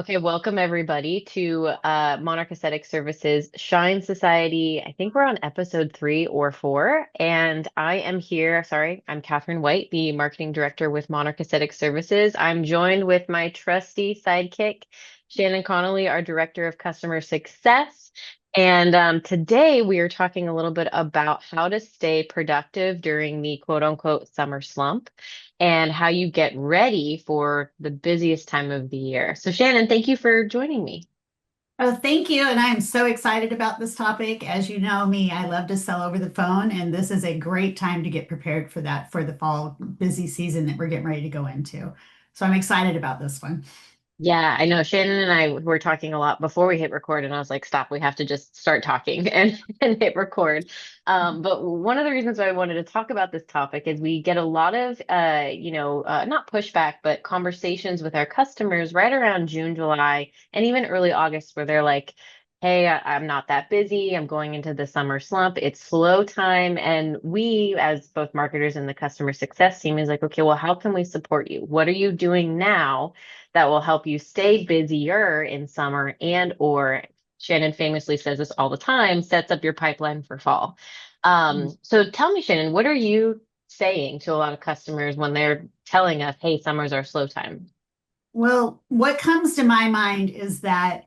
Okay, welcome everybody to Monarch Aesthetic Services Shine Society. I think we're on episode 3 or 4, and I am here. Sorry, I'm Catherine White, the marketing director with Monarch Aesthetic Services. I'm joined with my trusty sidekick, Shannon Connolley, our director of customer success. And today we are talking a little bit about how to stay productive during the quote unquote summer slump and how you get ready for the busiest time of the year. So, Shannon, thank you for joining me. Oh, thank you. And I'm so excited about this topic. As you know me, I love to sell over the phone, and this is a great time to get prepared for that for the fall busy season that we're getting ready to go into. So I'm excited about this one. Yeah, I know Shannon and I were talking a lot before we hit record, and I was like, stop, we have to just start talking and hit record. But one of the reasons why I wanted to talk about this topic is we get a lot of, not pushback, but conversations with our customers right around June, July, and even early August, where they're like, hey, I'm not that busy. I'm going into the summer slump. It's slow time. And we, as both marketers and the customer success team, is like, okay, well, how can we support you? What are you doing now that will help you stay busier in summer and or Shannon famously says this all the time, sets up your pipeline for fall. So tell me, Shannon, what are you saying to a lot of customers when they're telling us, hey, summers are slow time? Well, what comes to my mind is that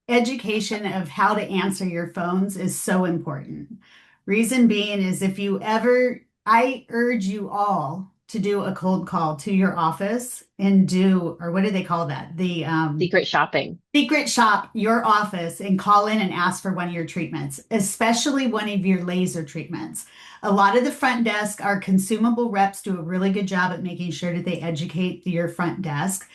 education of how to answer your phones is so important. Reason being is if you ever, I urge you all to do a cold call to your office and do, or what do they call that? The Secret shopping. secret shop your office and call in and ask for one of your treatments, especially one of your laser treatments. A lot of the front desk, our consumable reps do a really good job at making sure that they educate your front desk.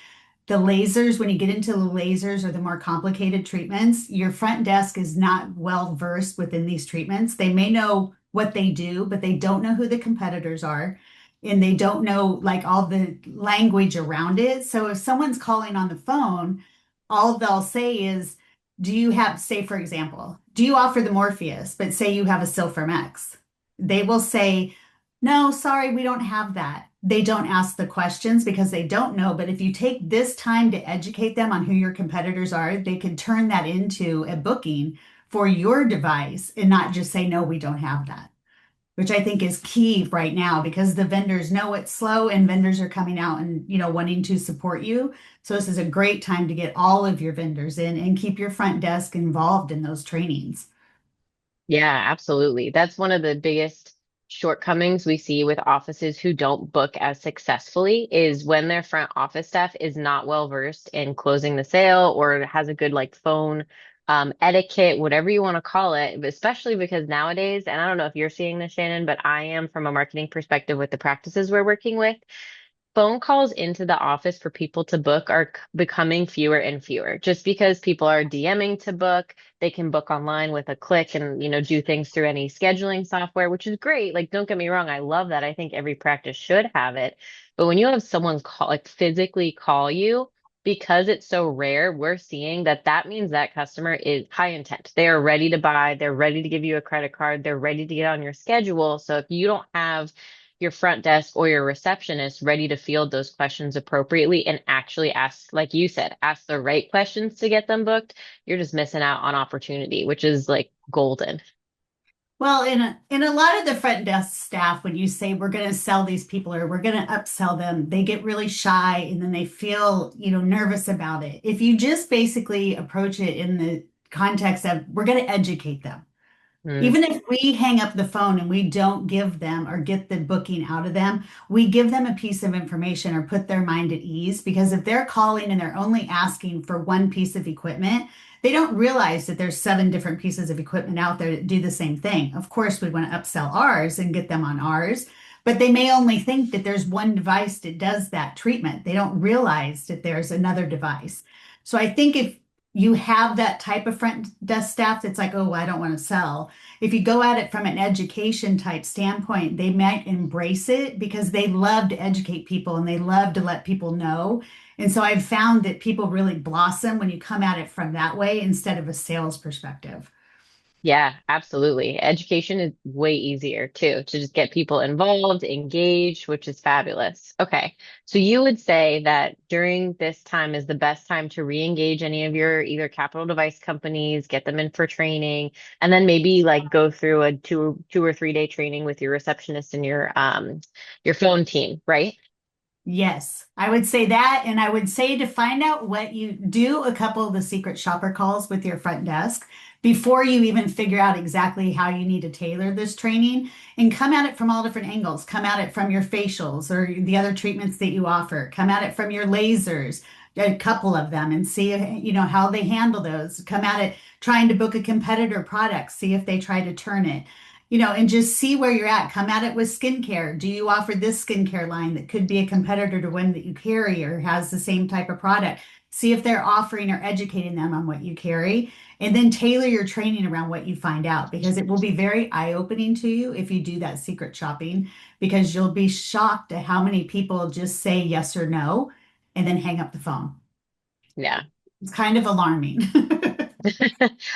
The lasers, when you get into the lasers or the more complicated treatments, your front desk is not well versed within these treatments. They may know what they do, but they don't know who the competitors are. And they don't know like all the language around it. So if someone's calling on the phone, all they'll say is, do you have, say, for example, do you offer the Morpheus, but say you have a Silpharm X? They will say, no, sorry, we don't have that. They don't ask the questions because they don't know. But if you take this time to educate them on who your competitors are, they can turn that into a booking for your device and not just say, no, we don't have that, which I think is key right now because the vendors know it's slow and vendors are coming out and, wanting to support you. So this is a great time to get all of your vendors in and keep your front desk involved in those trainings. Yeah, absolutely. That's one of the biggest shortcomings we see with offices who don't book as successfully is when their front office staff is not well versed in closing the sale or has a good like phone etiquette, whatever you want to call it, but especially because nowadays, and I don't know if you're seeing this, Shannon, but I am from a marketing perspective with the practices we're working with. Phone calls into the office for people to book are becoming fewer and fewer just because people are DMing to book. They can book online with a click and, do things through any scheduling software, which is great. Like, don't get me wrong, I love that. I think every practice should have it. But when you have someone call, like physically call you, because it's so rare, we're seeing that that means that customer is high intent. They are ready to buy, they're ready to give you a credit card, they're ready to get on your schedule. So if you don't have your front desk or your receptionist ready to field those questions appropriately and actually ask, like you said, ask the right questions to get them booked, you're just missing out on opportunity, which is like golden. Well, in a lot of the front desk staff, when you say we're going to sell these people or we're going to upsell them, they get really shy and then they feel, nervous about it. If you just basically approach it in the context of we're going to educate them. Mm, Even if we hang up the phone and we don't give them or get the booking out of them, we give them a piece of information or put their mind at ease. Because if they're calling and they're only asking for one piece of equipment, they don't realize that there's 7 different pieces of equipment out there that do the same thing. Of course, we want to upsell ours and get them on ours, but they may only think that there's one device that does that treatment. They don't realize that there's another device. So I think if you have that type of front desk staff that's like, oh, I don't want to sell, if you go at it from an education type standpoint, they might embrace it because they love to educate people and they love to let people know. And so I've found that people really blossom when you come at it from that way instead of a sales perspective. Yeah, absolutely. Education is way easier too, to just get people involved, engaged, which is fabulous. Okay. So you would say that during this time is the best time to re-engage any of your either capital device companies, get them in for training, and then maybe like go through a two or 3 day training with your receptionist and your phone team, right? Yes, I would say that. And I would say to find out what you do a couple of the secret shopper calls with your front desk before you even figure out exactly how you need to tailor this training and come at it from all different angles. Come at it from your facials or the other treatments that you offer. Come at it from your lasers, a couple of them, and see, how they handle those. Come at it trying to book a competitor product, see if they try to turn it, and just see where you're at. Come at it with skincare. Do you offer this skincare line that could be a competitor to one that you carry or has the same type of product? See if they're offering or educating them on what you carry, and then tailor your training around what you find out because it will be very eye-opening to you if you do that secret shopping because you'll be shocked at how many people just say yes or no and then hang up the phone. Yeah. It's kind of alarming.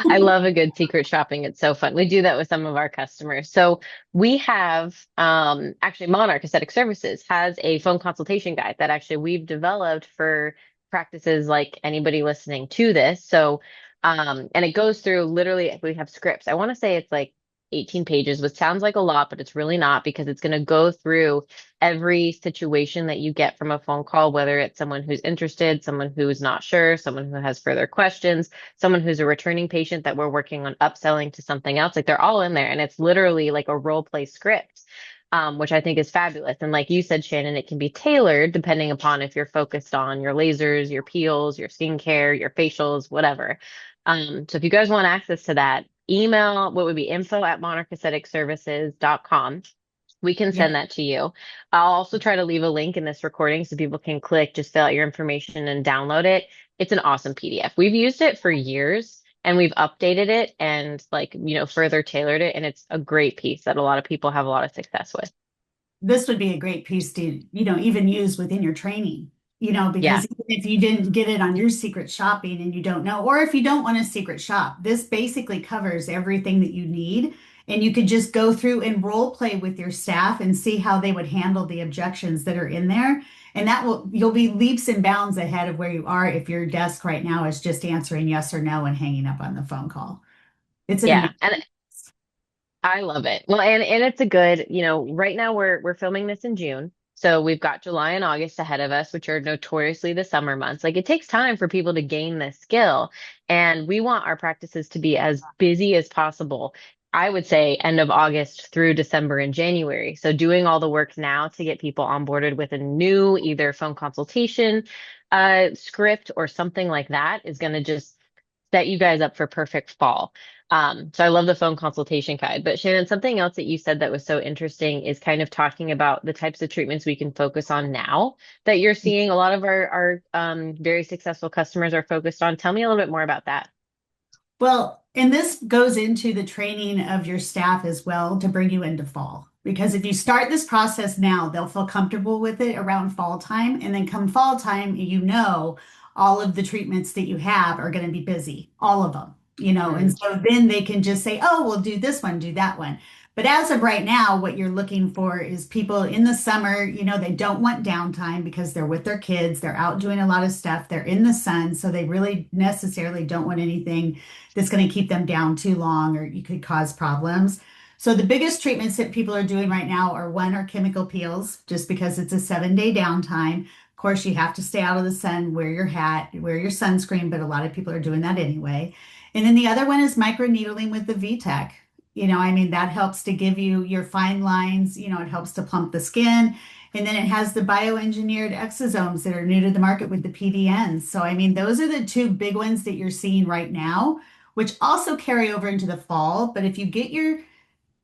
I love a good secret shopping. It's so fun. We do that with some of our customers. So we have actually Monarch Aesthetic Services has a phone consultation guide that actually we've developed for practices like anybody listening to this. So and it goes through literally we have scripts. I want to say it's like 18 pages, which sounds like a lot, but it's really not because it's going to go through every situation that you get from a phone call, whether it's someone who's interested, someone who's not sure, someone who has further questions, someone who's a returning patient that we're working on upselling to something else. Like they're all in there and it's literally like a role play script. Which I think is fabulous. And like you said, Shannon, it can be tailored depending upon if you're focused on your lasers, your peels, your skincare, your facials, whatever. So if you guys want access to that, email what would be info@monarchaestheticservices.com. We can Yeah. send that to you. I'll also try to leave a link in this recording so people can click, just fill out your information and download it. It's an awesome PDF. We've used it for years and we've updated it and like, further tailored it. And it's a great piece that a lot of people have a lot of success with. This would be a great piece to, even use within your training, Yeah. because even if you didn't get it on your secret shopping and you don't know, or if you don't want to secret shop, this basically covers everything that you need. And you could just go through and role play with your staff and see how they would handle the objections that are in there. And you'll be leaps and bounds ahead of where you are if your desk right now is just answering yes or no and hanging up on the phone call. It's an Yeah. amazing. And I love it. Well, and it's a good, right now we're filming this in June. So we've got July and August ahead of us, which are notoriously the summer months. Like it takes time for people to gain this skill, and we want our practices to be as busy as possible. I would say end of August through December and January. So doing all the work now to get people onboarded with a new either phone consultation script or something like that is going to just set you guys up for perfect fall. So I love the phone consultation guide. But Shannon, something else that you said that was so interesting is kind of talking about the types of treatments we can focus on now that you're seeing a lot of our very successful customers are focused on. Tell me a little bit more about that. Well, and this goes into the training of your staff as well to bring you into fall. Because if you start this process now, they'll feel comfortable with it around fall time. And then come fall time, all of the treatments that you have are going to be busy, all of them, and Mm, so then they can just say, oh, we'll do this one, do that one. But as of right now, what you're looking for is people in the summer, they don't want downtime because they're with their kids, they're out doing a lot of stuff, they're in the sun, so they really necessarily don't want anything that's going to keep them down too long or you could cause problems. So the biggest treatments that people are doing right now are chemical peels, just because it's a 7 day downtime. Of course, you have to stay out of the sun, wear your hat, wear your sunscreen, but a lot of people are doing that anyway. And then the other one is microneedling with the VTech. That helps to give you your fine lines, it helps to plump the skin. And then it has the bioengineered exosomes that are new to the market with the PDNs. So, those are the two big ones that you're seeing right now, which also carry over into the fall. But if you get your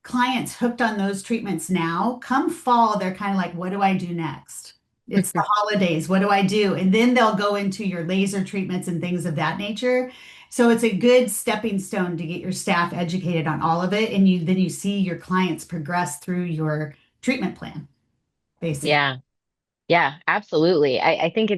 clients hooked on those treatments now, come fall, they're kind of like, what do I do next? It's the holidays. What do I do? And then they'll go into your laser treatments and things of that nature. So it's a good stepping stone to get your staff educated on all of it. And then you see your clients progress through your treatment plan, basically. yeah. Yeah, absolutely. I think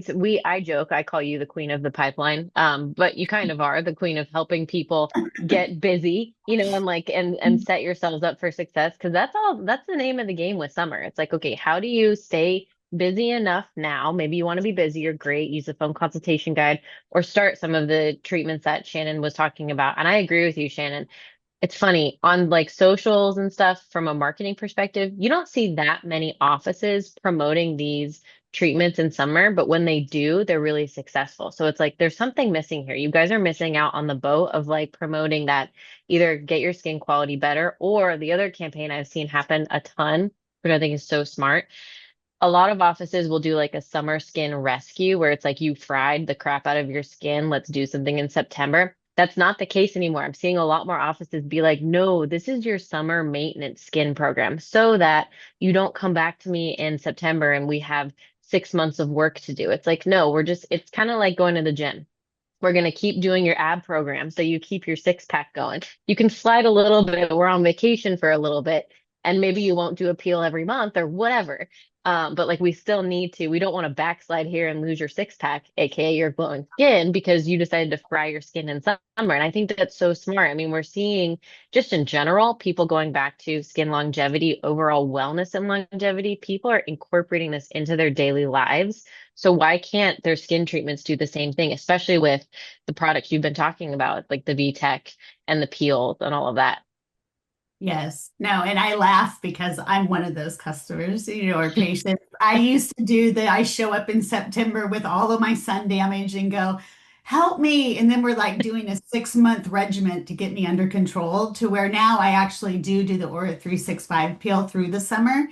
I joke, I call you the queen of the pipeline. But you kind of are the queen of helping people get busy, and like and set yourselves up for success. Cause that's the name of the game with summer. It's like, okay, how do you stay busy enough now? Maybe you want to be busier, great, use the phone consultation guide or start some of the treatments that Shannon was talking about. And I agree with you, Shannon. It's funny on like socials and stuff from a marketing perspective, you don't see that many offices promoting these treatments in summer, but when they do, they're really successful. So it's like there's something missing here. You guys are missing out on the boat of like promoting that either get your skin quality better or the other campaign I've seen happen a ton, which I think is so smart. A lot of offices will do like a summer skin rescue where it's like you fried the crap out of your skin. Let's do something in September. That's not the case anymore. I'm seeing a lot more offices be like, no, this is your summer maintenance skin program so that you don't come back to me in September and we have 6 months of work to do. It's like, no, it's kind of like going to the gym. We're going to keep doing your ab program so you keep your six pack going. You can slide a little bit. We're on vacation for a little bit, and maybe you won't do a peel every month or whatever. But like we still need to, we don't want to backslide here and lose your six pack, aka your glowing skin, because you decided to fry your skin in summer. And I think that's so smart. I mean, we're seeing just in general, people going back to skin longevity, overall wellness and longevity. People are incorporating this into their daily lives. So why can't their skin treatments do the same thing, especially with the products you've been talking about, like the VTech and the peels and all of that? Yes. No, and I laugh because I'm one of those customers, or patients. I used to I show up in September with all of my sun damage and go, help me. And then we're like doing a 6 month regimen to get me under control to where now I actually do the Aura 365 peel through the summer.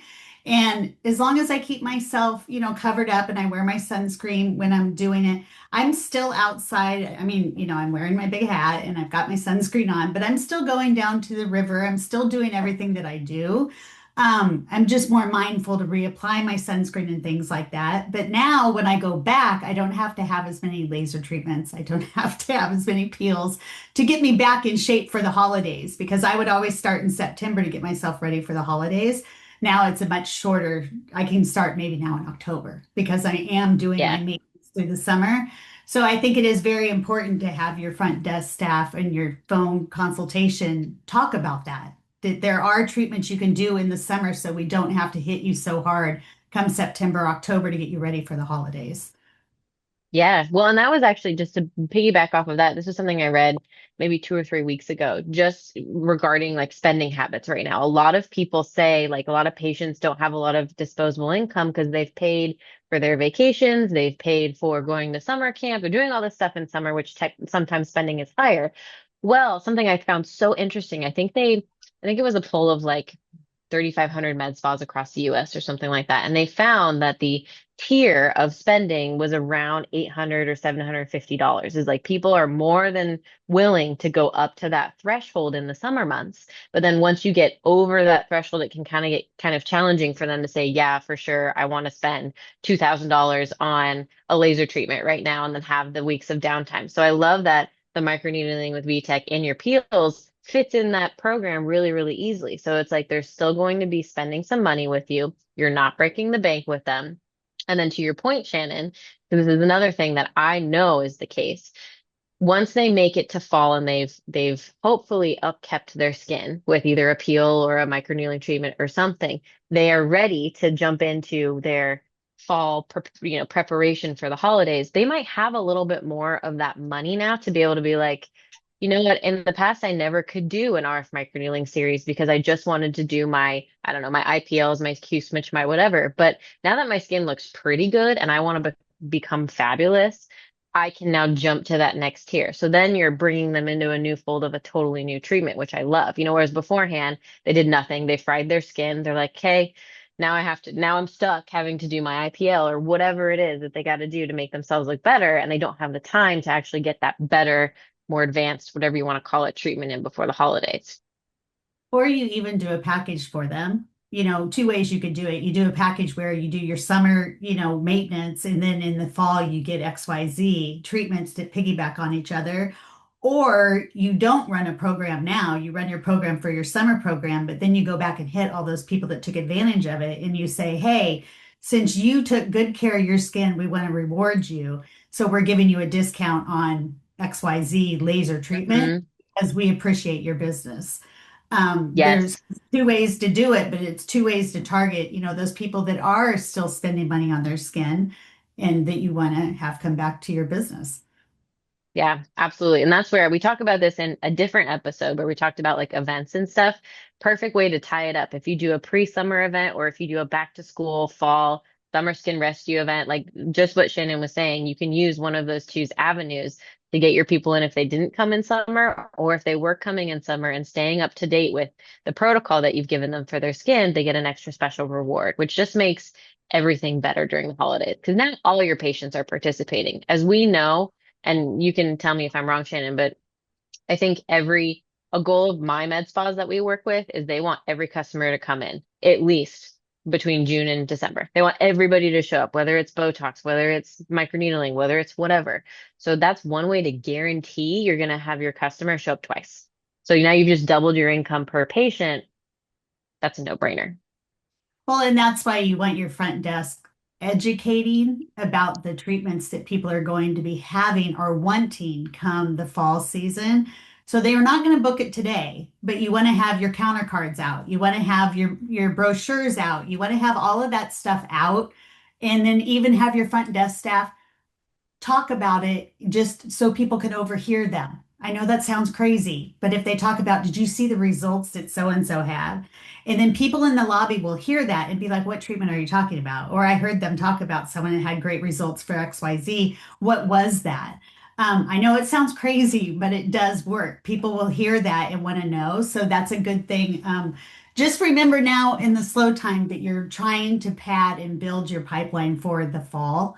And as long as I keep myself, covered up and I wear my sunscreen when I'm doing it, I'm still outside. I mean, I'm wearing my big hat and I've got my sunscreen on, but I'm still going down to the river. I'm still doing everything that I do. I'm just more mindful to reapply my sunscreen and things like that. But now when I go back, I don't have to have as many laser treatments. I don't have to have as many peels to get me back in shape for the holidays because I would always start in September to get myself ready for the holidays. Now it's a much shorter, I can start maybe now in October because I am doing my Yeah. maintenance through the summer. So I think it is very important to have your front desk staff and your phone consultation talk about that. That there are treatments you can do in the summer so we don't have to hit you so hard come September, October to get you ready for the holidays. Yeah. Well, and that was actually just to piggyback off of that. This is something I read maybe 2 or 3 weeks ago, just regarding like spending habits right now. A lot of people say, like, a lot of patients don't have a lot of disposable income because they've paid for their vacations, they've paid for going to summer camp, they're doing all this stuff in summer, which sometimes spending is higher. Well, something I found so interesting, I think it was a poll of like 3,500 med spas across the US or something like that. And they found that the tier of spending was around 800 or $750. Is like people are more than willing to go up to that threshold in the summer months. But then once you get over that threshold, it can kind of get kind of challenging for them to say, yeah, for sure, I want to spend $2,000 on a laser treatment right now and then have the weeks of downtime. So I love that the microneedling with VTech in your peels fits in that program really, really easily. So it's like they're still going to be spending some money with you. You're not breaking the bank with them. And then to your point, Shannon, this is another thing that I know is the case. Once they make it to fall and they've hopefully upkept their skin with either a peel or a microneedling treatment or something, they are ready to jump into their preparation for the holidays. They might have a little bit more of that money now to be able to be like, you know what, in the past I never could do an RF microneedling series because I just wanted to do my, I don't know, my IPLs, my Q switch, my whatever. But now that my skin looks pretty good and I want to become fabulous, I can now jump to that next tier. So then you're bringing them into a new fold of a totally new treatment, which I love. Whereas beforehand, they did nothing. They fried their skin. They're like, hey, now I'm stuck having to do my IPL or whatever it is that they got to do to make themselves look better. And they don't have the time to actually get that better, more advanced, whatever you want to call it, treatment in before the holidays. Or you even do a package for them. Two ways you could do it. You do a package where you do your summer, maintenance, and then in the fall you get XYZ treatments that piggyback on each other. Or you don't run a program now, you run your program for your summer program, but then you go back and hit all those people that took advantage of it and you say, hey, since you took good care of your skin, we want to reward you. So we're giving you a discount on XYZ laser treatment Mhm. because we appreciate your business. There's Yes. two ways to do it, but it's two ways to target, those people that are still spending money on their skin and that you want to have come back to your business. Yeah, absolutely. And that's where we talk about this in a different episode where we talked about like events and stuff. Perfect way to tie it up. If you do a pre-summer event or if you do a back to school, fall, summer skin rescue event, like just what Shannon was saying, you can use one of those two avenues to get your people in if they didn't come in summer or if they were coming in summer and staying up to date with the protocol that you've given them for their skin, they get an extra special reward, which just makes everything better during the holidays because not all your patients are participating. As we know, and you can tell me if I'm wrong, Shannon, but I think a goal of my med spas that we work with is they want every customer to come in at least between June and December. They want everybody to show up, whether it's Botox, whether it's microneedling, whether it's whatever. So that's one way to guarantee you're going to have your customer show up twice. So now you've just doubled your income per patient. That's a no-brainer. Well, and that's why you want your front desk educating about the treatments that people are going to be having or wanting come the fall season. So they are not going to book it today, but you want to have your counter cards out. You want to have your brochures out. You want to have all of that stuff out, and then even have your front desk staff talk about it just so people can overhear them. I know that sounds crazy, but if they talk about, did you see the results that so and so had? And then people in the lobby will hear that and be like, what treatment are you talking about? Or I heard them talk about someone that had great results for XYZ. What was that? I know it sounds crazy, but it does work. People will hear that and want to know. So that's a good thing. Just remember now in the slow time that you're trying to pad and build your pipeline for the fall,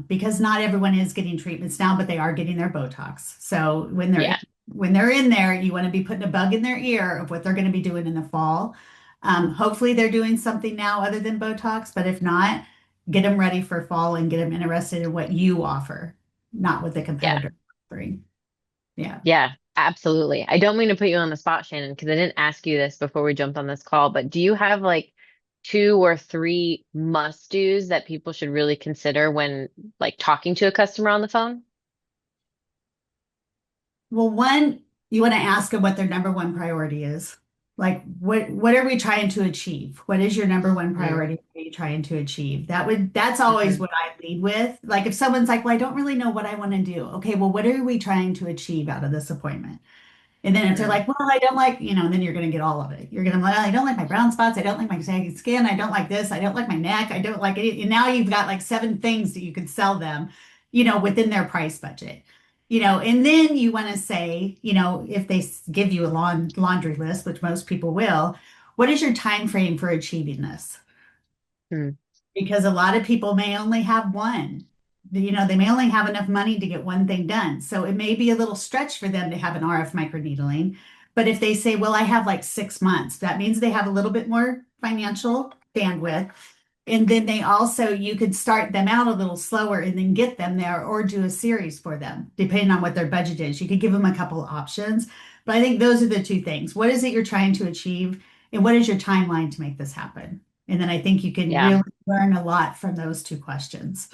because not everyone is getting treatments now, but they are getting their Botox. So Yeah. when they're in there, you want to be putting a bug in their ear of what they're going to be doing in the fall. Hopefully, they're doing something now other than Botox, but if not, get them ready for fall and get them interested in what you offer, not what the Yeah. competitor is offering. Yeah. Yeah, absolutely. I don't mean to put you on the spot, Shannon, because I didn't ask you this before we jumped on this call, but do you have like two or three must-dos that people should really consider when like talking to a customer on the phone? Well, one, you want to ask them what their number one priority is. Like, what are we trying to achieve? What is your number one Mm, priority? What are you trying to achieve? That's always hmm what I lead with. Like, if someone's like, well, I don't really know what I want to do. Okay, well, what are we trying to achieve out of this appointment? And then if they're mm, like, well, I don't like, then you're going to get all of it. You're going to like, I don't like my brown spots. I don't like my saggy skin. I don't like this. I don't like my neck. I don't like it. And now you've got like seven things that you could sell them, within their price budget. And then you want to say, if they give you a laundry list, which most people will, what is your time frame for achieving this? mm. Because a lot of people may only have one. They may only have enough money to get one thing done. So it may be a little stretch for them to have an RF microneedling. But if they say, well, I have like 6 months, that means they have a little bit more financial bandwidth. And then you could start them out a little slower and then get them there or do a series for them, depending on what their budget is. You could give them a couple of options. But I think those are the two things. What is it you're trying to achieve? And what is your timeline to make this happen? And then I think you can Yeah. really learn a lot from those two questions.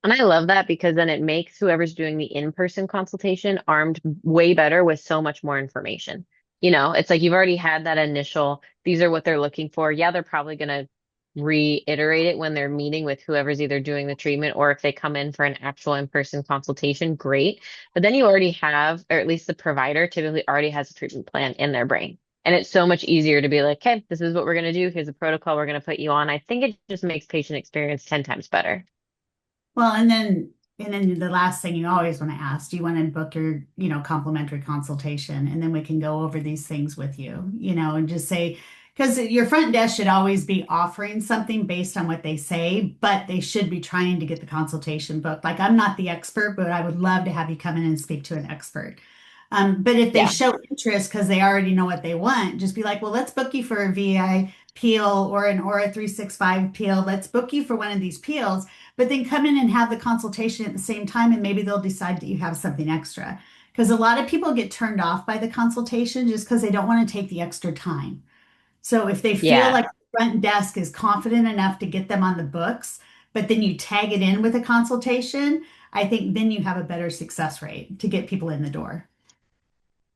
And I love that because then it makes whoever's doing the in-person consultation armed way better with so much more information. It's like you've already had that initial, these are what they're looking for. Yeah, they're probably going to reiterate it when they're meeting with whoever's either doing the treatment or if they come in for an actual in-person consultation, great. But then you already have, or at least the provider typically already has a treatment plan in their brain. And it's so much easier to be like, okay, this is what we're going to do. Here's a protocol we're going to put you on. I think it just makes patient experience 10 times better. Well, and then the last thing you always want to ask, do you want to book your, complimentary consultation? And then we can go over these things with you, and just say, because your front desk should always be offering something based on what they say, but they should be trying to get the consultation booked. Like I'm not the expert, but I would love to have you come in and speak to an expert. But if they Yeah. show interest because they already know what they want, just be like, well, let's book you for a VI peel or an Aura 365 peel. Let's book you for one of these peels, but then come in and have the consultation at the same time, and maybe they'll decide that you have something extra. Because a lot of people get turned off by the consultation just because they don't want to take the extra time. So if they feel Yeah. like front desk is confident enough to get them on the books, but then you tag it in with a consultation, I think then you have a better success rate to get people in the door.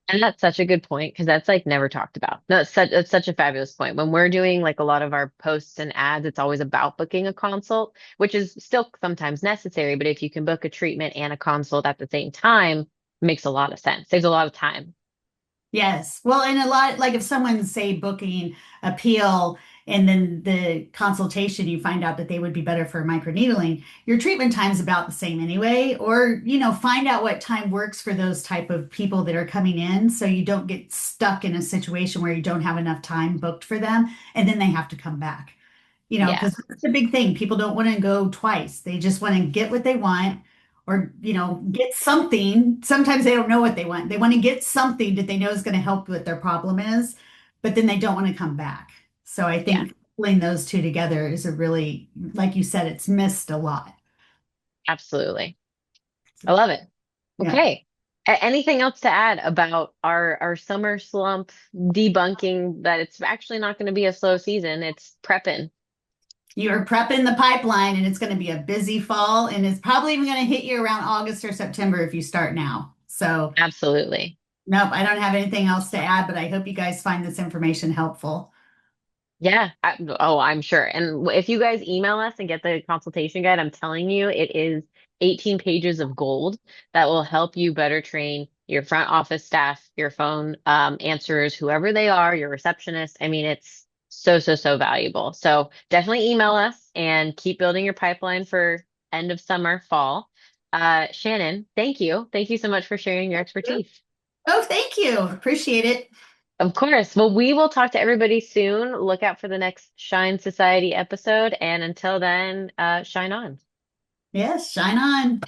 And that's such a good point because that's like never talked about. No, it's such a fabulous point. When we're doing like a lot of our posts and ads, it's always about booking a consult, which is still sometimes necessary. But if you can book a treatment and a consult at the same time, it makes a lot of sense. Saves a lot of time. Yes. Well, and a lot, like if someone's say booking a peel and then the consultation, you find out that they would be better for microneedling, your treatment time's about the same anyway. Or, find out what time works for those type of people that are coming in so you don't get stuck in a situation where you don't have enough time booked for them and then they have to come back. Yeah, Because that's the big thing. People don't want to go twice. They just want to get what they want or, get something. Sometimes they don't know what they want. They want to get something that they know is going to help what their problem is, but then they don't want to come back. So I yeah, think pulling those two together is a really, like you said, it's missed a lot. absolutely. I love it. Yeah. Okay. Anything else to add about our summer slump debunking that it's actually not going to be a slow season? It's prepping. You're prepping the pipeline and it's going to be a busy fall and it's probably even going to hit you around August or September if you start now. So Absolutely. nope, I don't have anything else to add, but I hope you guys find this information helpful. Yeah. Oh, I'm sure. And if you guys email us and get the consultation guide, I'm telling you, it is 18 pages of gold that will help you better train your front office staff, your phone answerers, whoever they are, your receptionist. I mean, it's so, so, so valuable. So definitely email us and keep building your pipeline for end of summer, fall. Shannon, thank you. Thank you so much for sharing your expertise. Oh, thank you. Appreciate it. Of course. Well, we will talk to everybody soon. Look out for the next Shine Society episode. And until then, shine on. Yes, shine on.